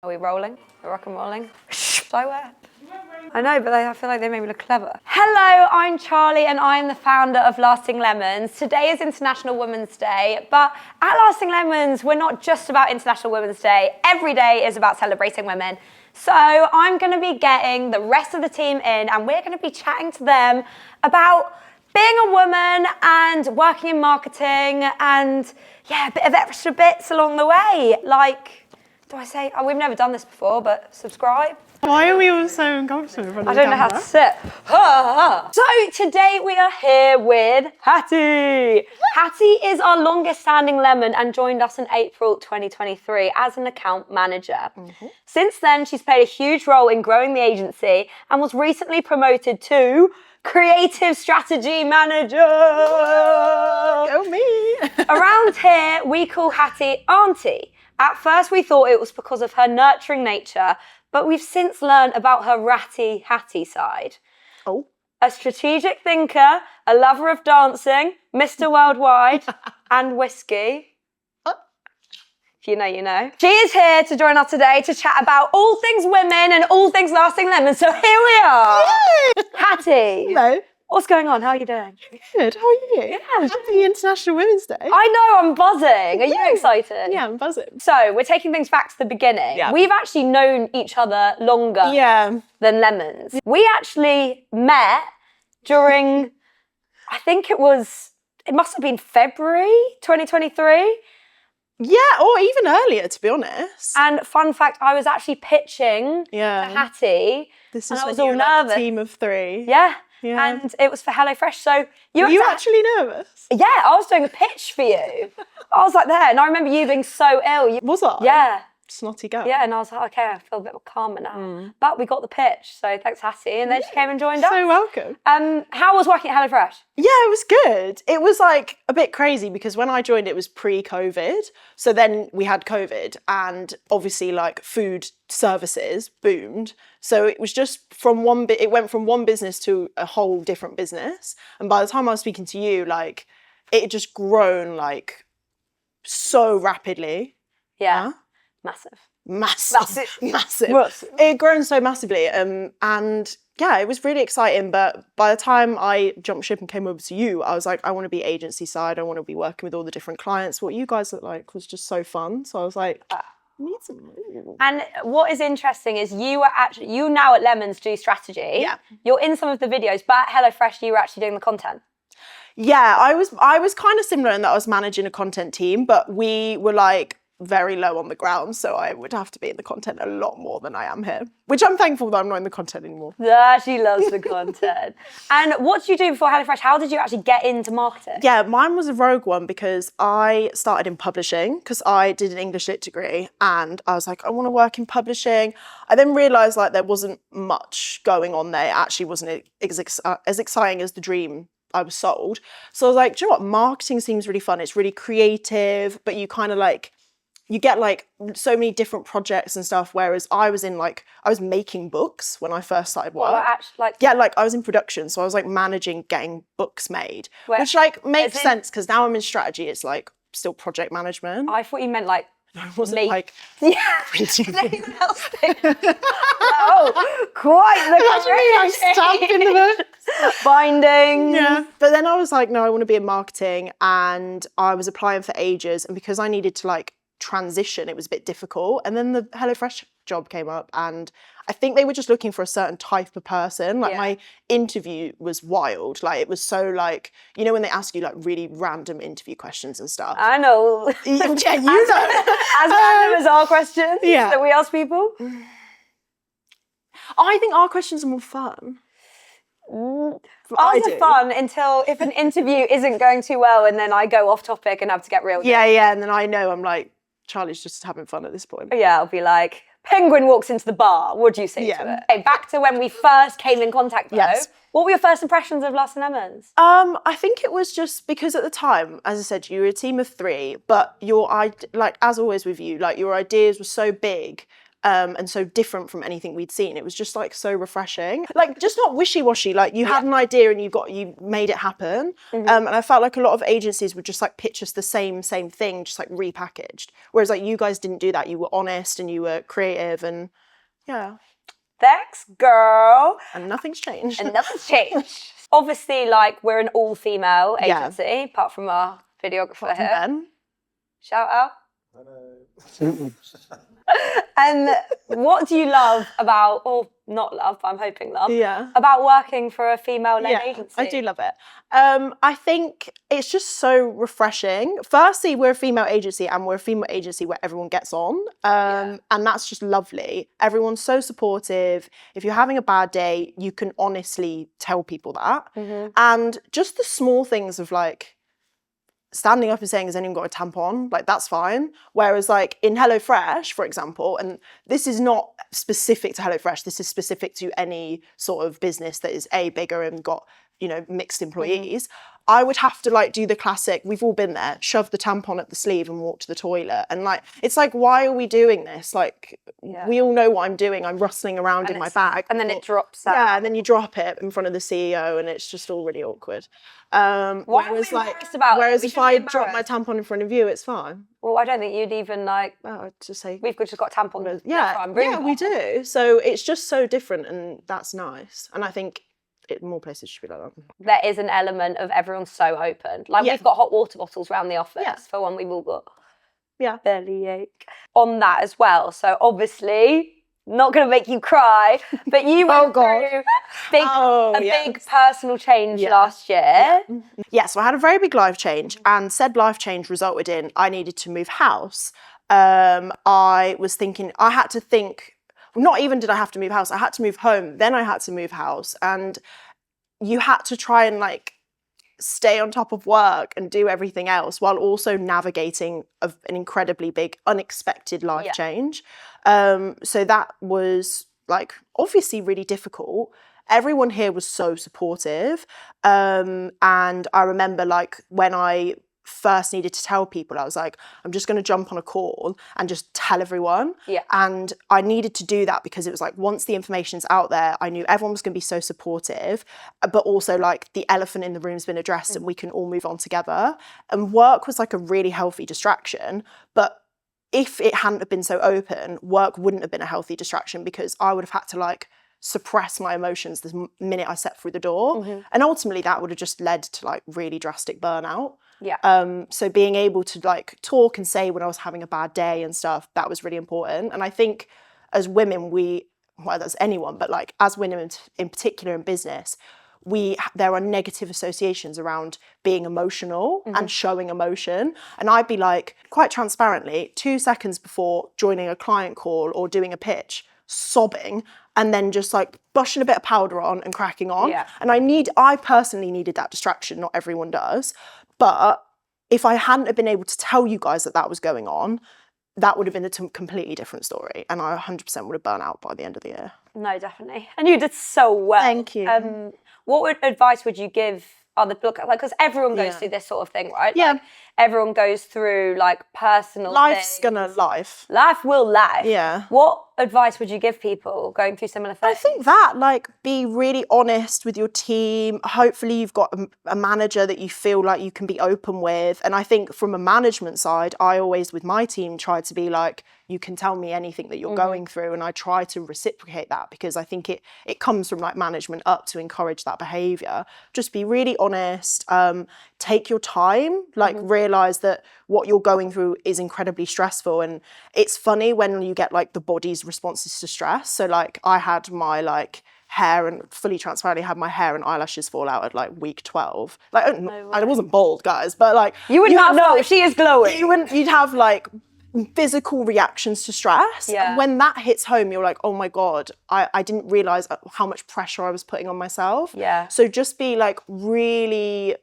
Are we rolling? We're rock and rolling? I wear. I know, but I feel like they made me look clever. Hello, I'm Charlie and I'm the founder of Lasting Lemons. Today is International Women's Day, but at Lasting Lemons, we're not just about International Women's Day. Every day is about celebrating women. So I'm going to be getting the rest of the team in and we're going to be chatting to them about being a woman and working in marketing and, yeah, a bit of extra bits along the way. Like, do I say, we've never done this before, but subscribe. Why are we all so uncomfortable in front of the I don't know how to sit. So today we are here with Hattie. Hattie is our longest standing lemon and joined us in April 2023 as an account manager. Since then, she's played a huge role in growing the agency and was recently promoted to Creative Strategy Manager. Go me. Around here, we call Hattie Auntie. At first, we thought it was because of her nurturing nature, but we've since learned about her ratty Hattie side. Oh. A strategic thinker, a lover of dancing, Mr. Worldwide, and whiskey. If you know, you know. She is here to join us today to chat about all things women and all things Lasting Lemons. So here we are. Yay! Hattie. Hello. What's going on? How are you doing? Good. How are you? Yeah. Happy International Women's Day. I know, I'm buzzing. Are you excited? Yeah, I'm buzzing. So we're taking things back to the beginning. Yeah. We've actually known each other longer than Lemons. We actually met during, I think it must have been February 2023. Yeah, or even earlier, to be honest. And fun fact, I was actually pitching for Hattie. This is and I when was you all were like nervous. a team of three. Yeah. Yeah. And it was for HelloFresh. So Were you actually nervous? Yeah, I was doing a pitch for you. I was like there, and I remember you being so ill. Was I? Yeah. Snotty girl. Yeah, and I was like, okay, I feel a bit more calmer now. But we got the pitch, so thanks, Hattie. And then she came and joined us. So welcome. How was working at HelloFresh? Yeah, it was good. It was like a bit crazy because when I joined, it was pre-COVID. So then we had COVID and obviously like food services boomed. So it was just it went from one business to a whole different business. And by the time I was speaking to you, like it had just grown like so rapidly. Yeah. Massive. It had grown so massively. And yeah, it was really exciting. But by the time I jumped ship and came over to you, I was like, I want to be agency side. I want to be working with all the different clients. What you guys look like was just so fun. So I was like, I need some more. And what is interesting is you now at Lemons do strategy. Yeah. You're in some of the videos, but at HelloFresh, you were actually doing the content. Yeah, I was kind of similar in that I was managing a content team, but we were like very low on the ground, so I would have to be in the content a lot more than I am here, which I'm thankful that I'm not in the content anymore. Yeah, she loves the content. And what did you do before HelloFresh? How did you actually get into marketing? Yeah, mine was a rogue one because I started in publishing because I did an English lit degree and I was like, I want to work in publishing. I then realised like there wasn't much going on there. It actually wasn't as exciting as the dream I was sold. So I was like, do you know what? Marketing seems really fun. It's really creative, but you kind of like, you get like so many different projects and stuff. Whereas I was making books when I first started work. Well, actually, I was in production. So I was like managing getting books made, which like makes sense because now I'm in strategy. It's like still project management. I thought you meant like, I wasn't like printing anyone else did. Oh, quite the stamping the books. Binding. Yeah. But then I was like, no, I want to be in marketing. And I was applying for ages. And because I needed to like transition, it was a bit difficult. And then the HelloFresh job came up and I think they were just looking for a certain type of person. Like my interview was wild. Like it was so like, you know, when they ask you like really random interview questions and stuff. I know. Yeah, you know. As random as our questions that we ask people. I think our questions are more fun. Ours are fun until if an interview isn't going too well and then I go off topic and have to get real. Yeah, and then I know I'm like, Charlie's just having fun at this point. Yeah, I'll be like, Penguin walks into the bar. What do you say to it? Okay, back to when we first came in contact though. Yes. What were your first impressions of Lasting Lemons? I think it was just because at the time, as I said, you were a team of three, but like as always with you, like your ideas were so big and so different from anything we'd seen. It was just like so refreshing, like just not wishy-washy, like you had an idea and you made it happen. And I felt like a lot of agencies would just like pitch us the same thing, just like repackaged, whereas like you guys didn't do that. You were honest and you were creative, and yeah. Thanks, girl. And nothing's changed. And nothing's changed. Obviously, like, we're an all-female agency, apart from our videographer here. Ben. Shout out. Hello. And what do you love about, or not love, but I'm hoping love, about working for a female-led agency? I do love it. I think it's just so refreshing. Firstly, we're a female agency, and we're a female agency where everyone gets on. And that's just lovely. Everyone's so supportive. If you're having a bad day, you can honestly tell people that. And just the small things of like, standing up and saying, has anyone got a tampon? Like, that's fine. Whereas like in HelloFresh, for example, and this is not specific to HelloFresh, this is specific to any sort of business that is bigger and got, you know, mixed employees, I would have to like do the classic, we've all been there, shove the tampon up the sleeve and walk to the toilet. And like, it's like, why are we doing this? Like, we all know what I'm doing. I'm rustling around in my bag. And then it drops out. Yeah, and then you drop it in front of the CEO and it's just all really awkward. Whereas if I drop my tampon in front of you, it's fine. Well, I don't think you'd even like, to say, we've just got tampons. Yeah, we do. So it's just so different, and that's nice. And I think more places should be like that. There is an element of everyone's so open. Like we've got hot water bottles around the office for when we've all got bellyache. On that as well. So obviously, not going to make you cry, but you went through a big personal change last year. So I had a very big life change, and said life change resulted in I needed to move house. I was thinking, I had to think, not even did I have to move house, I had to move home, then I had to move house. And you had to try and like stay on top of work and do everything else while also navigating an incredibly big, unexpected life change. So that was like obviously really difficult. Everyone here was so supportive. And I remember like when I first needed to tell people, I was like, I'm just going to jump on a call and just tell everyone. And I needed to do that because it was like, once the information's out there, I knew everyone was going to be so supportive, but also like the elephant in the room's been addressed and we can all move on together. And work was like a really healthy distraction, but if it hadn't have been so open, work wouldn't have been a healthy distraction because I would have had to like suppress my emotions the minute I stepped through the door. And ultimately that would have just led to like really drastic burnout. So being able to like talk and say when I was having a bad day and stuff, that was really important. And I think as women, that's anyone, but like as women in particular in business, there are negative associations around being emotional and showing emotion. And I'd be like, quite transparently, 2 seconds before joining a client call or doing a pitch, sobbing, and then just like bushing a bit of powder on and cracking on. And I personally needed that distraction. Not everyone does. But if I hadn't have been able to tell you guys that was going on, that would have been a completely different story. And I 100% would have burnt out by the end of the year. No, definitely. And you did so well. Thank you. What advice would you give other people? Like, because everyone goes through this sort of thing, right? Like, everyone goes through like personal Life's things. gonna life. Life will life. Yeah. What advice would you give people going through similar things? I think that, like, be really honest with your team. Hopefully you've got a manager that you feel like you can be open with. And I think from a management side, I always, with my team, try to be like, you can tell me anything that you're going through. And I try to reciprocate that because I think it comes from like management up to encourage that behavior. Just be really honest, take your time, like realize that what you're going through is incredibly stressful. And it's funny when you get like the body's responses to stress. So like I had my like hair, and fully transparently had my hair and eyelashes fall out at like week 12. Like I wasn't bald, guys, but like you would not know. She is glowing. You'd have like physical reactions to stress. And when that hits home, you're like, oh my God, I didn't realize how much pressure I was putting on myself. So just be like really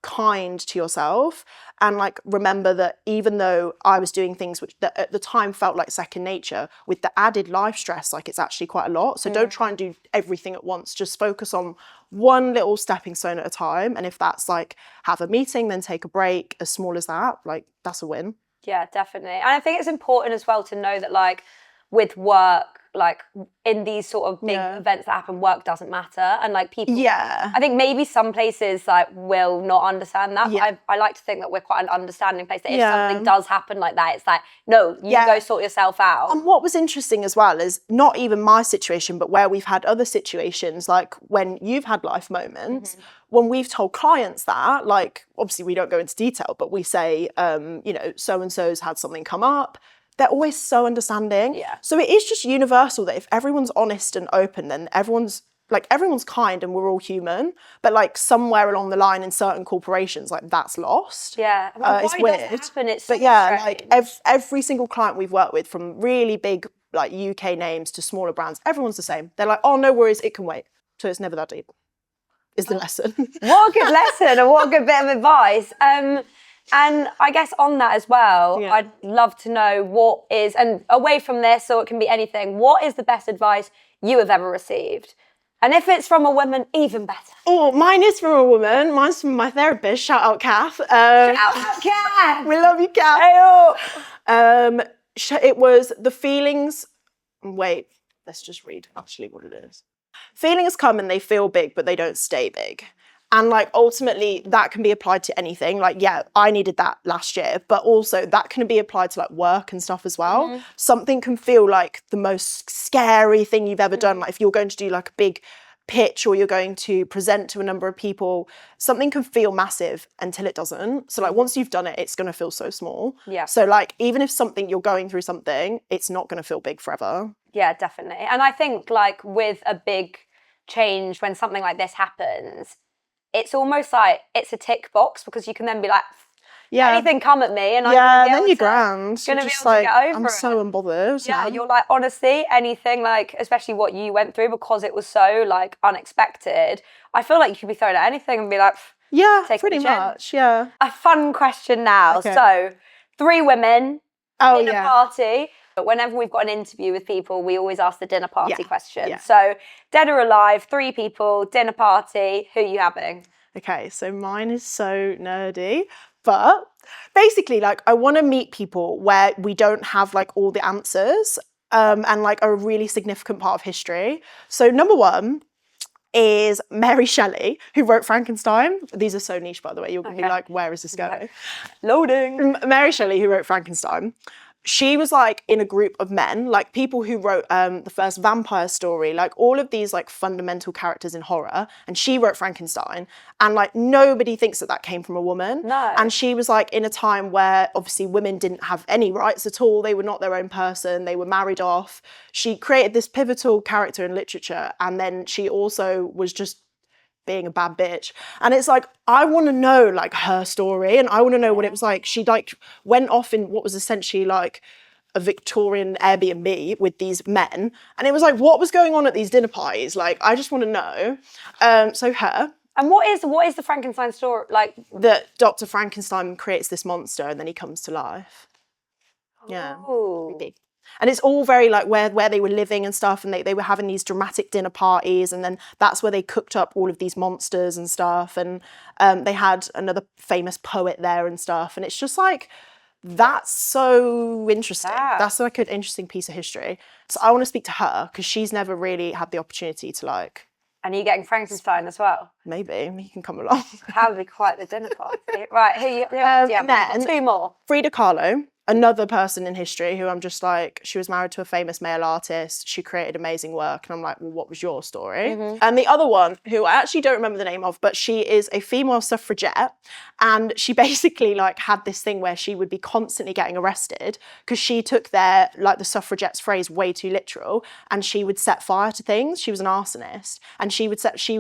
kind to yourself and like remember that even though I was doing things which at the time felt like second nature, with the added life stress, like it's actually quite a lot. So don't try and do everything at once. Just focus on one little stepping stone at a time. And if that's like have a meeting, then take a break, as small as that, like that's a win. Yeah, definitely. And I think it's important as well to know that like with work, like in these sort of big events that happen, work doesn't matter, and like people, I think maybe some places like will not understand that, but I like to think that we're quite an understanding place, that if something does happen like that, it's like, no, you go sort yourself out. And what was interesting as well is not even my situation, but where we've had other situations, like when you've had life moments, when we've told clients that, like, obviously we don't go into detail, but we say, you know, so-and-so's had something come up, they're always so understanding. Yeah. So it is just universal that if everyone's honest and open, then everyone's kind and we're all human. But like somewhere along the line in certain corporations, like that's lost. Yeah. It's weird. Does that happen? It's so but yeah, strange. like every single client we've worked with, from really big like UK names to smaller brands, everyone's the same. They're like, oh, no worries, it can wait. So it's never that deep, is the lesson. What a good lesson, and what a good bit of advice. And I guess on that as well, I'd love to know what is, and away from this, or it can be anything, what is the best advice you have ever received? And if it's from a woman, even better. Oh, mine is from a woman. Mine's from my therapist. Shout out, Kath. Shout out, Kath! We love you, Kath. Hey-oh. It was the feelings. Wait, let's just read actually what it is. Feelings come and they feel big, but they don't stay big. And like ultimately that can be applied to anything. Like, yeah, I needed that last year, but also that can be applied to like work and stuff as well. Something can feel like the most scary thing you've ever done. Like if you're going to do like a big pitch or you're going to present to a number of people, something can feel massive until it doesn't. So like once you've done it, it's going to feel so small. Yeah. So like even if you're going through something, it's not going to feel big forever. Yeah, definitely. And I think like with a big change, when something like this happens, it's almost like it's a tick box, because you can then be like, anything come at me, and then you're grand. Gonna you're be just able to like, get over I'm it. so unbothered. Yeah, you're like, honestly, anything, like, especially what you went through, because it was so like unexpected. I feel like you could be thrown at anything and be like, take pretty the chin. much. Yeah. A fun question now. Okay. So, 3 women, dinner yeah. party. But whenever we've got an interview with people, we always ask the dinner party question. Yeah. So, dead or alive, 3 people, dinner party. Who are you having? Okay, so mine is so nerdy, but basically, like, I want to meet people where we don't have like all the answers, and like a really significant part of history. So number 1 is Mary Shelley, who wrote Frankenstein. These are so niche, by the way. You're going to be like, where is this going? Loading. Mary Shelley, who wrote Frankenstein. She was like in a group of men, like people who wrote the first vampire story, like all of these like fundamental characters in horror. And she wrote Frankenstein, and like nobody thinks that came from a woman. No. And she was like in a time where obviously women didn't have any rights at all. They were not their own person. They were married off. She created this pivotal character in literature. And then she also was just being a bad bitch. And it's like, I want to know like her story, and I want to know what it was like. She like went off in what was essentially like a Victorian Airbnb with these men, and it was like, what was going on at these dinner parties? Like, I just want to know. So her. And what is the Frankenstein story like? That Dr. Frankenstein creates this monster and then he comes to life. Yeah. Ooh. Creepy. And it's all very like where they were living and stuff, and they were having these dramatic dinner parties, and then that's where they cooked up all of these monsters and stuff, and they had another famous poet there and stuff, and it's just like, that's so interesting. That's like an interesting piece of history. So I want to speak to her, because she's never really had the opportunity to like... And are you getting Frankenstein as well? Maybe, he can come along. That would be quite the dinner party. Right, who you have? 2 more. Frida Kahlo, another person in history who I'm just like, she was married to a famous male artist. She created amazing work. And I'm like, well, what was your story? And the other one, who I actually don't remember the name of, but she is a female suffragette. And she basically like had this thing where she would be constantly getting arrested because she took the suffragettes' phrase way too literal, and she would set fire to things. She was an arsonist, and she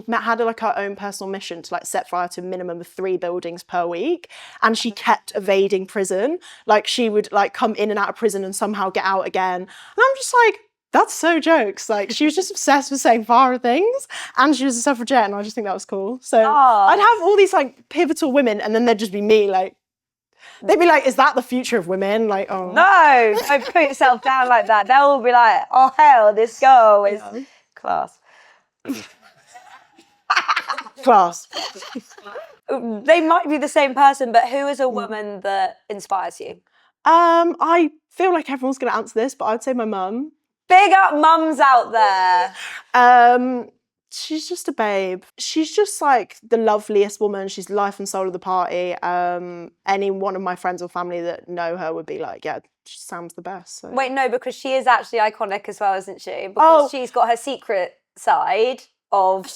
had like her own personal mission to like set fire to a minimum of 3 buildings per week. And she kept evading prison. Like she would like come in and out of prison and somehow get out again. And I'm just like, that's so jokes. Like she was just obsessed with saying fire things, and she was a suffragette, and I just think that was cool. So I'd have all these like pivotal women, and then there'd just be me like, they'd be like, is that the future of women? Like, oh. No, don't put yourself down like that. They'll all be like, oh hell, this girl is class. Class. They might be the same person, but who is a woman that inspires you? I feel like everyone's going to answer this, but I'd say my mum. Big up mums out there. She's just a babe. She's just like the loveliest woman. She's the life and soul of the party. Any one of my friends or family that know her would be like, yeah, Sam's the best. So. Wait, no, because she is actually iconic as well, isn't she? Because she's got her secret side of...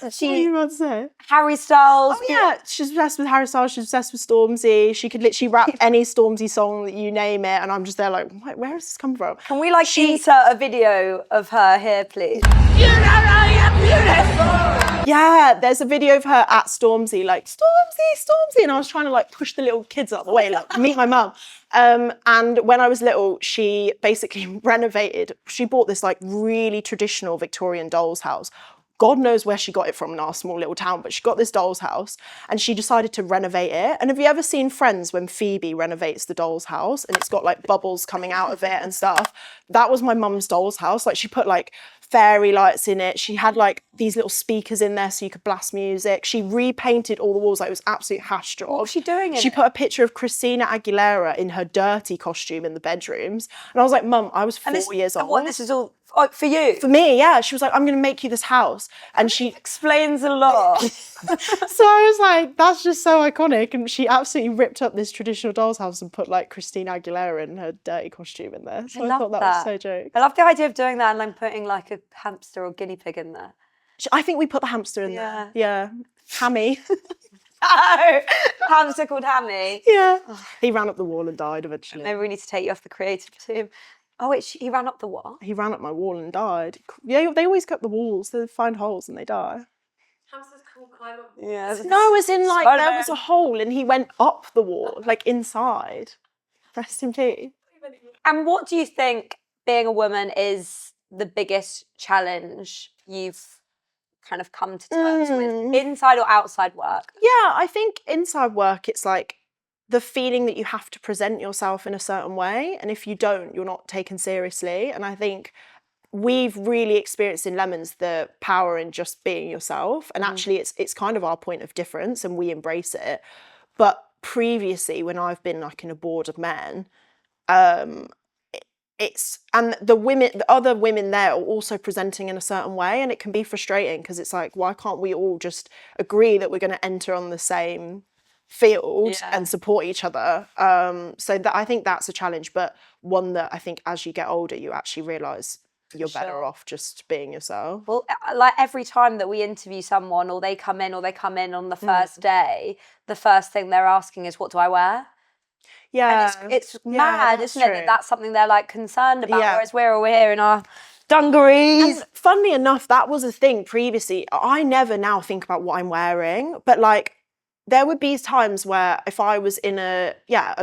What are you about to say? Harry Styles. Oh yeah, she's obsessed with Harry Styles. She's obsessed with Stormzy. She could literally rap any Stormzy song that you name it, and I'm just there like, where has this come from? Can we like insert a video of her here, please? You know I am beautiful. Yeah, there's a video of her at Stormzy, like Stormzy, and I was trying to like push the little kids out the way, like meet my mum. And when I was little, she basically renovated. She bought this like really traditional Victorian doll's house. God knows where she got it from in our small little town, but she got this doll's house and she decided to renovate it. And have you ever seen Friends when Phoebe renovates the doll's house and it's got like bubbles coming out of it and stuff? That was my mum's doll's house. Like she put like fairy lights in it. She had like these little speakers in there so you could blast music. She repainted all the walls. Like it was absolute hash job. What was she doing in She it? put a picture of Christina Aguilera in her dirty costume in the bedrooms. And I was like, Mum, I was 4 years old. What, this is all for you? For me, yeah. She was like, I'm going to make you this house. And she explains a lot. So I was like, that's just so iconic. And she absolutely ripped up this traditional doll's house and put like Christina Aguilera in her dirty costume in there. So I thought that was so jokes. I love the idea of doing that and like putting like a hamster or guinea pig in there. I think we put the hamster in there. Yeah. Hammy. Oh, hamster called Hammy. Yeah. He ran up the wall and died eventually. Maybe we need to take you off the creative team. Oh, wait, he ran up the what? He ran up my wall and died. Yeah, they always cut the walls. They find holes and they die. Hamsters can't climb up. Yeah. No, as in like there was a hole and he went up the wall, like inside. Rest in peace. And what do you think being a woman is the biggest challenge you've kind of come to terms with, inside or outside work? Yeah, I think inside work, it's like the feeling that you have to present yourself in a certain way. And if you don't, you're not taken seriously. And I think we've really experienced in Lemons the power in just being yourself. And actually it's kind of our point of difference and we embrace it. But previously, when I've been like in a board of men, it's and the other women there are also presenting in a certain way, and it can be frustrating because it's like, why can't we all just agree that we're going to enter on the same field and support each other? So that I think that's a challenge, but one that I think as you get older, you actually realise you're better off just being yourself. Well, like every time that we interview someone or they come in on the first day, the first thing they're asking is, what do I wear? Yeah, and it's mad, isn't it? That that's something they're like concerned about, whereas we're all here in our dungarees. And funnily enough, that was a thing previously. I never now think about what I'm wearing, but like there would be times where if I was in a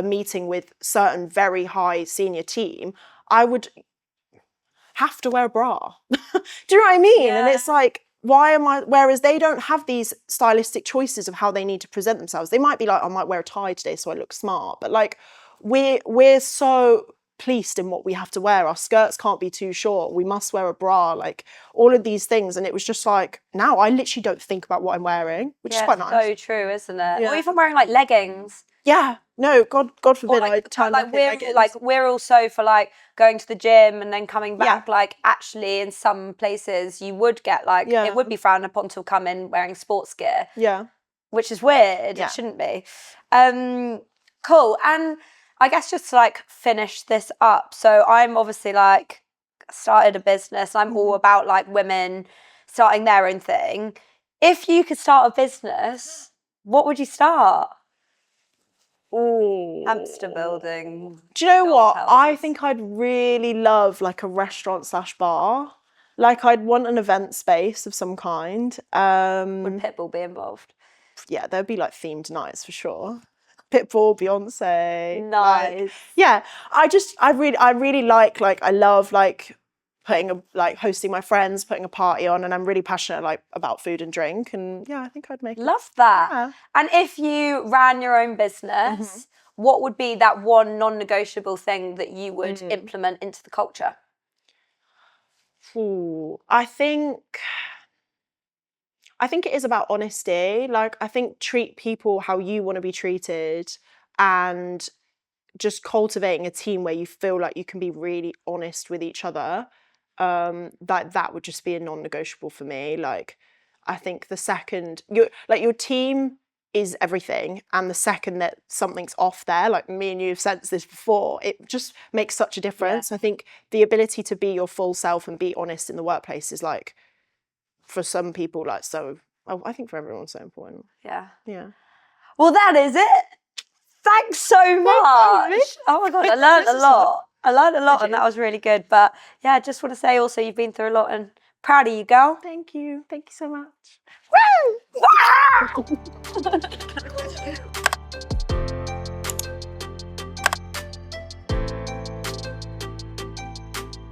meeting with certain very high senior team, I would have to wear a bra. Do you know what I mean? And it's like, why am I, whereas they don't have these stylistic choices of how they need to present themselves. They might be like, I might wear a tie today so I look smart, but like we're so policed in what we have to wear. Our skirts can't be too short. We must wear a bra, like all of these things. And it was just like, now I literally don't think about what I'm wearing, which is quite nice. So true, isn't it? Or even wearing like leggings. Yeah, no, God forbid I turn we're also for like going to the gym and then coming back. Like actually, in some places you would get like it would be frowned upon to come in wearing sports gear. Yeah, which is weird. It shouldn't be. Cool. And I guess just to like finish this up. So I'm obviously like started a business. I'm all about like women starting their own thing. If you could start a business, what would you start? Ooh. Hamster building. Do you know what? I think I'd really love like a restaurant / bar. Like I'd want an event space of some kind. Would Pitbull be involved? Yeah, there'd be like themed nights for sure. Pitbull, Beyonce. Nice. I really like I love like hosting my friends, putting a party on, and I'm really passionate like about food and drink, and I think I'd make love that. And if you ran your own business, what would be that one non-negotiable thing that you would implement into the culture? I think it is about honesty. Like I think treat people how you want to be treated, and just cultivating a team where you feel like you can be really honest with each other, that would just be a non-negotiable for me. Like, I think the second your team is everything, and the second that something's off there, like me and you have sensed this before, it just makes such a difference. I think the ability to be your full self and be honest in the workplace is like, for some people, like I think for everyone, so important. Yeah. Well, that is it. Thanks so much. Oh my God, I learned a lot. And that was really good. But yeah, I just want to say also you've been through a lot and proud of you, girl. Thank you so much. Woo!